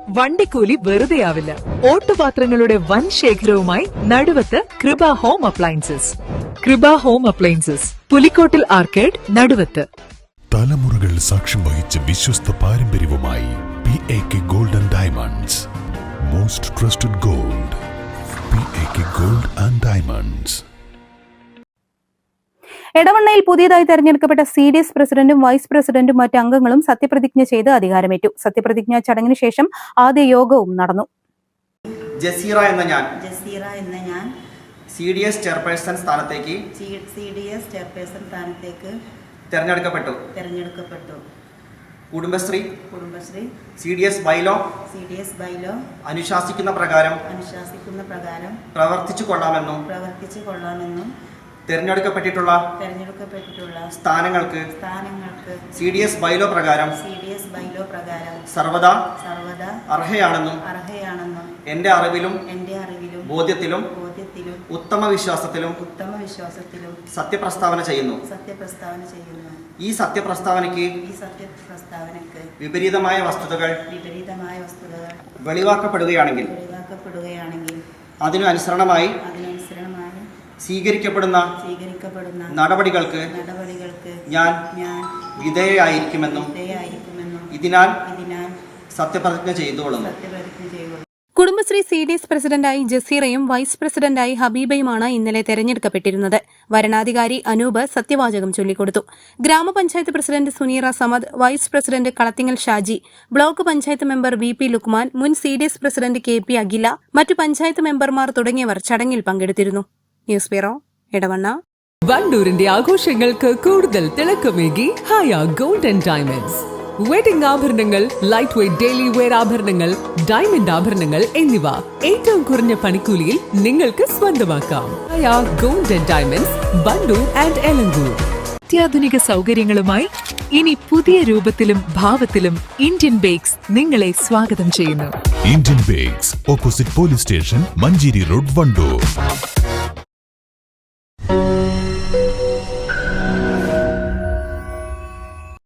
വണ്ടിക്കൂലി വെറുതെയാവില്ല. ഓട്ടുപാത്രങ്ങളുടെ വൻ ശേഖരവുമായി Naduvath Kripa home appliances. Kripa home appliances, Pulikottil arcade, Naduvath. തലമുറകൾ സാക്ഷ്യം വഹിച്ച വിശ്വസ്ത പാരമ്പര്യവുമായി PAK gold and diamonds. Most trusted gold. PAK gold and diamonds. എടവണ്ണയിൽ പുതിയതായി തെരഞ്ഞെടുക്കപ്പെട്ട CDS പ്രസിഡന്റും വൈസ് പ്രസിഡന്റും മറ്റ് അംഗങ്ങളും സത്യപ്രതിജ്ഞ ചെയ്ത് അധികാരമേറ്റു. സത്യപ്രതിജ്ഞാ ചടങ്ങിന് ശേഷം ആദ്യ യോഗവും നടന്നു. ജസീറ എന്ന ഞാൻ CDS ചെയർപേഴ്സൺ സ്ഥാനത്തേക്ക് തെരഞ്ഞെടുക്കപ്പെട്ടു. കുടുംബശ്രീ CDS ബൈലോ അനുശാസിക്കുന്ന പ്രകാരം പ്രവർത്തിച്ചു കൊള്ളാമെന്നും തെരഞ്ഞെടുക്കപ്പെട്ടിട്ടുള്ള സ്ഥാനങ്ങൾക്ക് CDS ബൈലോ പ്രകാരം സർവദാ അർഹയാണെന്നും എന്റെ അറിവിലും ബോധ്യത്തിലും ഉത്തമ വിശ്വാസത്തിലും സത്യപ്രസ്താവന ചെയ്യുന്നു. ഈ സത്യപ്രസ്താവനയ്ക്ക് വിപരീതമായ വസ്തുതകൾ വെളിവാക്കപ്പെടുകയാണെങ്കിൽ അതിനു അനുസരണമായി സ്വീകരിക്കപ്പെടുന്ന നടപടികൾക്ക് ഞാൻ വിധേയയായിരിക്കുമെന്നും ഇതിനാൽ സത്യപ്രതിജ്ഞ ചെയ്തുകൊള്ളുന്നു. കുടുംബശ്രീ CDS പ്രസിഡന്റായി ജസീറയും വൈസ് പ്രസിഡന്റായി ഹബീബയുമാണ് ഇന്നലെ തെരഞ്ഞെടുക്കപ്പെട്ടിരുന്നത്. വരണാധികാരി അനൂപ് സത്യവാചകം ചൊല്ലിക്കൊടുത്തു. ഗ്രാമപഞ്ചായത്ത് president Suneera Samad, vice president Kalathingal Shaji, block panchayat member VP Lukman, മുൻ CDS പ്രസിഡന്റ് KP അഖില, മറ്റു പഞ്ചായത്ത് മെമ്പർമാർ തുടങ്ങിയവർ ചടങ്ങിൽ പങ്കെടുത്തിരുന്നു. News bureau, Edavanna. വണ്ടൂരിന്റെ ആഘോഷങ്ങൾക്ക് കൂടുതൽ തിളക്കമേകി Haya gold and diamonds. Wedding ആഭരണങ്ങൾ, ലൈറ്റ് വെയ്റ്റ് ഡെയിലി വെയർ ആഭരണങ്ങൾ, ഡയമണ്ട് ആഭരണങ്ങൾ എന്നിവ ഏറ്റവും കുറഞ്ഞ പണിക്കൂലിയിൽ നിങ്ങൾക്ക് സ്വന്തമാക്കാം. Haya gold and diamonds, Wandoor and Elankur. അത്യാധുനിക സൗകര്യങ്ങളുമായി ഇനി പുതിയ രൂപത്തിലും ഭാവത്തിലും ഇന്ത്യൻ ബേക്സ് നിങ്ങളെ സ്വാഗതം ചെയ്യുന്നു. Indian bakes, opposite police station, Manjeri road, Wandoor.